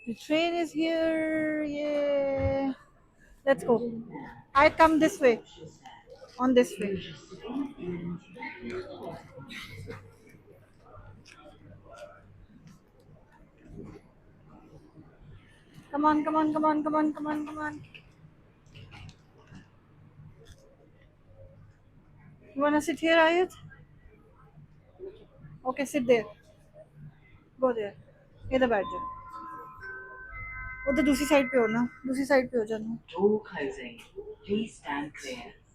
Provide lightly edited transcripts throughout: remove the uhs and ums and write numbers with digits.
The train is here. Yeah. Let's go. I come this way. On this way. Come on, come on, come on, come on, come on, come on. You wanna sit here, Ayat? Okay, sit there. Go there. इधर बैठ जाओ. उधर दूसरी side पे हो ना. दूसरी side पे हो जाना. Door closing. Please stand clear.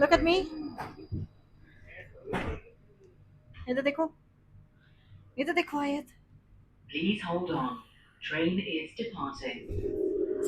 Look at me. इधर देखो. इधर देखो आयत. Please hold on. Train is departing.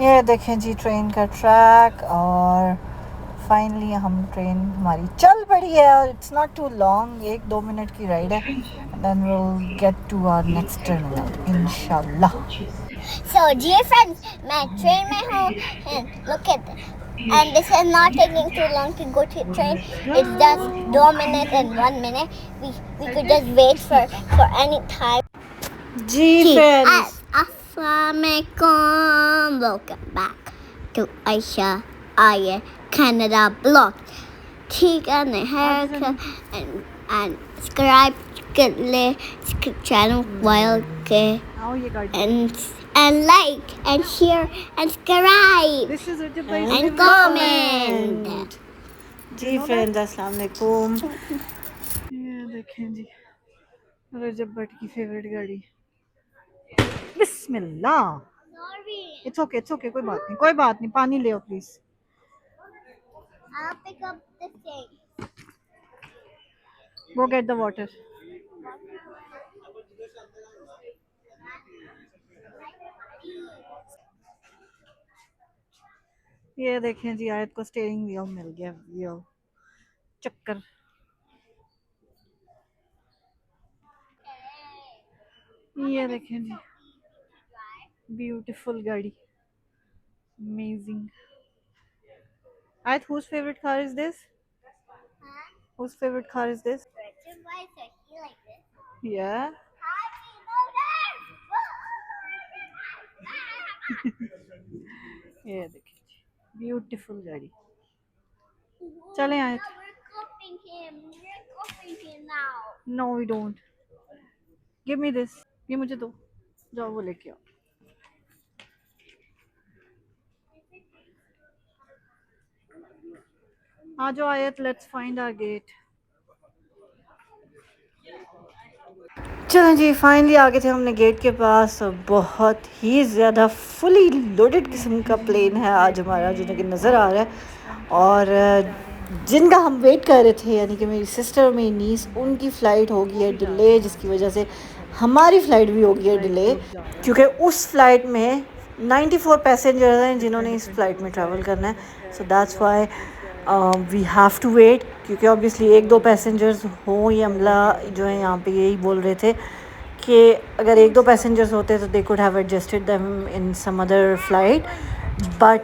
ये देखें जी ट्रेन का ट्रैक और फाइनली हम ट्रेन हमारी चल पड़ी है और it's not too long 1-2 minute की राइड है then we will get to our next terminal इंशाल्लाह. So dear friends, मैं ट्रेन में हूँ and look at this. And this is not taking too long to go to train. It's just 2 minutes and 1 minute. We could just wait for any time. जी friends Assalamualaikum. Welcome back to Aisha Aya Canada blog. ठीक है America and subscribe कर ले channel while के आओ ये गाड़ी and like and share and subscribe this is and comment. जी फ्रेंड्स अस्सलाम वालेकुम. ये देखें जी रजब भट्ट की फेवरेट गाड़ी. बिस्मिल्लाह. Sorry, इट्स ओके कोई बात नहीं पानी ले आओ please. I'll pick up the thing. Go get the water. ये देखें जी आयत को स्टीयरिंग व्हील मिल गया. व्हील चक्कर. ये देखें जी ब्यूटीफुल गाड़ी. अमेजिंग. आयत whose favorite car is this? Huh? Whose favorite car is this? Richard, why is he like this? Yeah. ये देखिए ब्यूटीफुल गाड़ी. चलें आयत. We're copying him now. No we don't. Give me this. ये मुझे दो. जाओ वो लेके आओ. आ जाओ Ayat. Let's find our gate. चलें जी फाइनली आ गए थे हमने गेट के पास. बहुत ही ज़्यादा फुली लोडेड किस्म का प्लेन है आज हमारा जो कि नज़र आ रहा है. और जिनका हम वेट कर रहे थे यानी कि मेरी सिस्टर और मेरी नीस उनकी फ़्लाइट हो गई है डिले जिसकी वजह से हमारी फ़्लाइट भी हो गई है डिले क्योंकि उस फ़्लाइट में 94 पैसेंजर्स हैं जिन्होंने इस फ़्लाइट में ट्रैवल करना है. So that's why we have to wait क्योंकि ऑब्वियसली 1-2 पैसेंजर्स हों. ये अमला जो है यहाँ पे यही बोल रहे थे कि अगर 1-2 पैसेंजर्स होते तो they could have adjusted them in some other flight but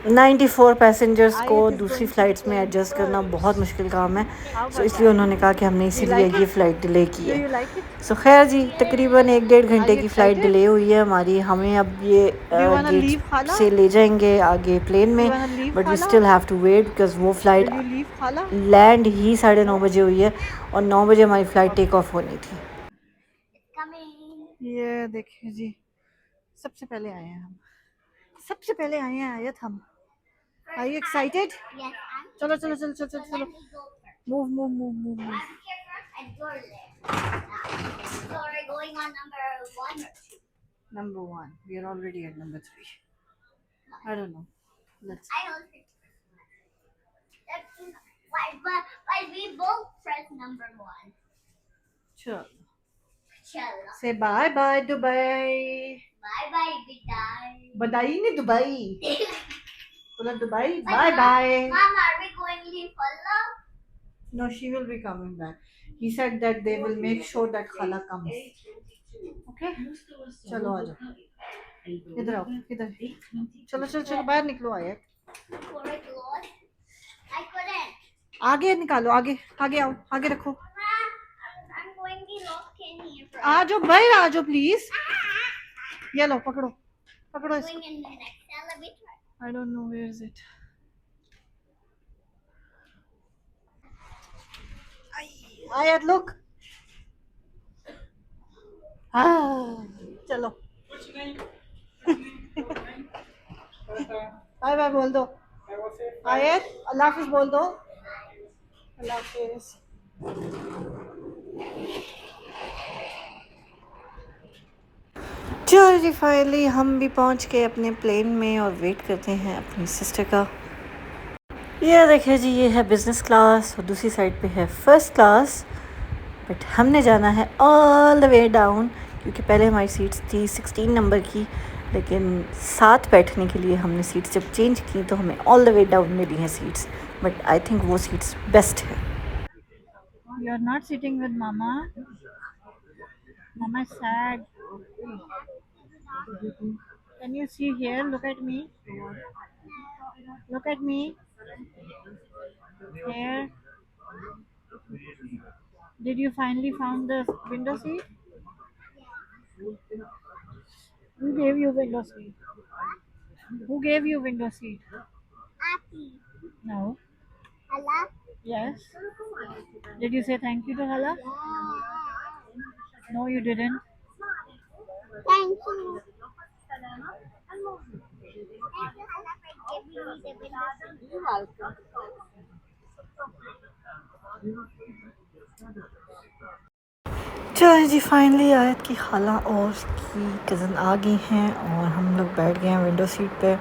94 passengers को दूसरी फ़्लाइट्स में एडजस्ट करना बहुत मुश्किल काम है. सो इसलिए उन्होंने कहा कि हमने इसीलिए ये फ़्लाइट डिले की है. सो खैर जी तकरीबन 1-1.5 घंटे की फ़्लाइट डिले हुई है हमारी. हमें अब ये गेट से ले जाएंगे आगे प्लेन में but we still have to wait because वो फ़्लाइट लैंड ही 9:30 बजे हुई है और 9 बजे हमारी फ़्लाइट टेक ऑफ होनी थी. ये देखिए जी सबसे पहले आए हैं हम. सबसे पहले आए हैं आयत हम. Are you excited? Yes, चलो चलो चलो चलो चलो चलो. Move move move move move. So we're going on number 1 or 2? Number 1. We are already at number 3. I don't know. Let's. I don't think. Why we both press number 1? Chalo. Chalo. Say bye bye Dubai. Bye bye Dubai. Badai नहीं Dubai. बोला Dubai. Bye bye. Mom, are we going to leave Khala? No, she will be coming back. He said that they will make sure that Khala comes. Okay? चलो आ जाओ. इधर आओ इधर. चलो चलो चलो बाहर निकलो आयत. I couldn't. आगे निकालो. आगे आगे आओ. आगे रखो. I'm going to आ जाओ बाहर, आ जाओ प्लीज। ये लो पकड़ो, पकड़ो इसको। Going in the next elevator. I don't know where is it. Ayat look. हाँ चलो बाय बाय बोल दो। आयत अल्लाह हाफिज बोल दो। अल्लाह हाफिज। चलो जी फाइनली हम भी पहुंच गए अपने प्लेन में और वेट करते हैं अपनी सिस्टर का। ये देखिए जी, ये है बिज़नेस क्लास और दूसरी साइड पे है फर्स्ट क्लास। बट हमने जाना है ऑल द वे डाउन, क्योंकि पहले हमारी सीट्स थी 16 नंबर की, लेकिन साथ बैठने के लिए हमने सीट्स जब चेंज की तो हमें ऑल द वे डाउन मिली हैं सीट्स। बट आई थिंक वो सीट्स बेस्ट है। You are not sitting with mama. Mama said. Can you see here, look at me, look at me here. Did you finally found the window seat? Who gave you window seat? Who gave you window seat? Happy. No. Hello? Yes. Did you say thank you to Hala? No, you didn't. Thank you. Thank you, Hala, for giving me the window seat. You're welcome. चलो जी finally आयत की खाला और उसकी cousin आ गई हैं और हम लोग बैठ गए हैं विंडो सीट पे।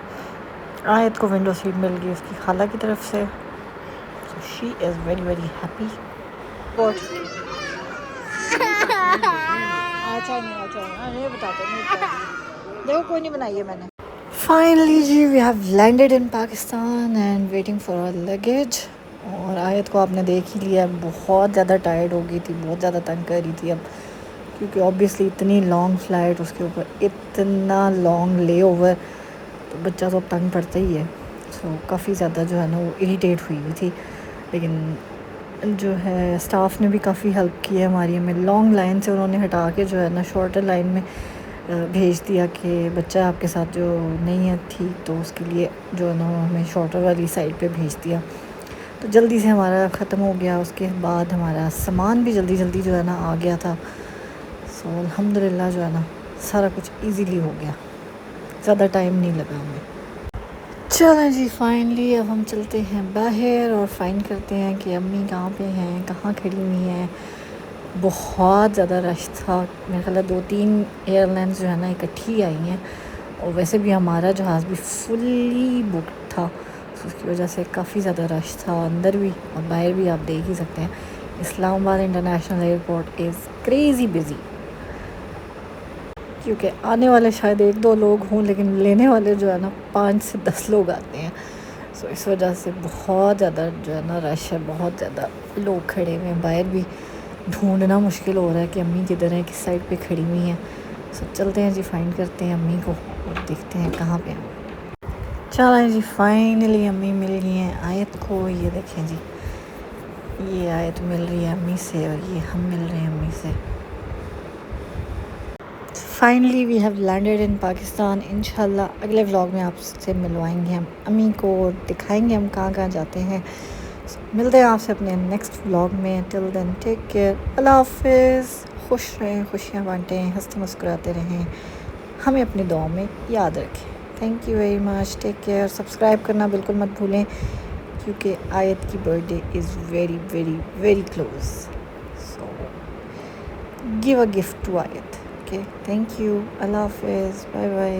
आयत को विंडो सीट मिल गई उसकी खाला की तरफ से, so she is very very happy. अच्छा नहीं बताते, देखो कोई नहीं बनाई है मैंने। फाइनली जी we have landed in Pakistan and waiting for our luggage. और आयत को आपने देख ही लिया, बहुत ज़्यादा टायर्ड हो गई थी, बहुत ज़्यादा तंग कर रही थी अब, क्योंकि ऑब्वियसली इतनी लॉन्ग फ़्लाइट, उसके ऊपर इतना लॉन्ग ले ओवर, तो बच्चा तो तंग पड़ता ही है। सो काफ़ी ज़्यादा जो है ना वो इरिटेट हुई हुई थी। लेकिन जो है स्टाफ ने भी काफ़ी हेल्प की है हमारी, हमें लॉन्ग लाइन से उन्होंने हटा के जो है ना शॉर्टर लाइन में भेज दिया कि बच्चा आपके साथ जो नहीं है ठीक, तो उसके लिए जो है ना हमें शॉर्टर वाली साइड पे भेज दिया। तो जल्दी से हमारा ख़त्म हो गया, उसके बाद हमारा सामान भी जल्दी जल्दी जो है ना आ गया था। सो अल्हम्दुलिल्लाह जो है ना सारा कुछ इजीली हो गया, ज़्यादा टाइम नहीं लगा हमें। चलें जी फाइनली अब हम चलते हैं बाहर और फाइंड करते हैं कि अम्मी कहाँ पे हैं, कहाँ खड़ी हुई हैं। बहुत ज़्यादा रश था, मेरे ख्याल 2-3 एयरलाइंस जो है ना इकट्ठी आई हैं, और वैसे भी हमारा जहाज़ भी फुल्ली बुकड था, तो उसकी वजह से काफ़ी ज़्यादा रश था अंदर भी और बाहर भी। आप देख ही सकते हैं Islamabad international airport is crazy busy, क्योंकि आने वाले शायद 1-2 लोग हों, लेकिन लेने वाले जो है ना 5 से 10 लोग आते हैं। सो इस वजह से बहुत ज़्यादा जो है ना रश है, बहुत ज़्यादा लोग खड़े हुए हैं। बाहर भी ढूंढना मुश्किल हो रहा है कि अम्मी किधर हैं, किस साइड पे खड़ी हुई हैं। सो चलते हैं जी, फाइंड करते हैं अम्मी को और देखते हैं कहाँ पे हैं। चलें जी फाइनली अम्मी मिल गई हैं आयत को। ये देखें जी, ये आयत मिल रही है अम्मी से और ये हम मिल रहे हैं अम्मी से। Finally we have landed in Pakistan. इंशाल्लाह अगले व्लॉग में आपसे मिलवाएंगे हम अम्मी को, दिखाएंगे हम कहाँ कहाँ जाते हैं। मिलते हैं आपसे अपने नेक्स्ट व्लॉग में। टिल देन टेक केयर, अल्लाह हाफिज़। खुश रहें, खुशियाँ बांटें, हंसते मुस्कुराते रहें, हमें अपनी दुआओं में याद रखें। Thank you very much, take care. Subscribe करना बिल्कुल मत भूलें, क्योंकि आयत की birthday is very very very close. So give a gift to Ayat. Okay, thank you, अल्लाह हाफिज़, बाय बाय।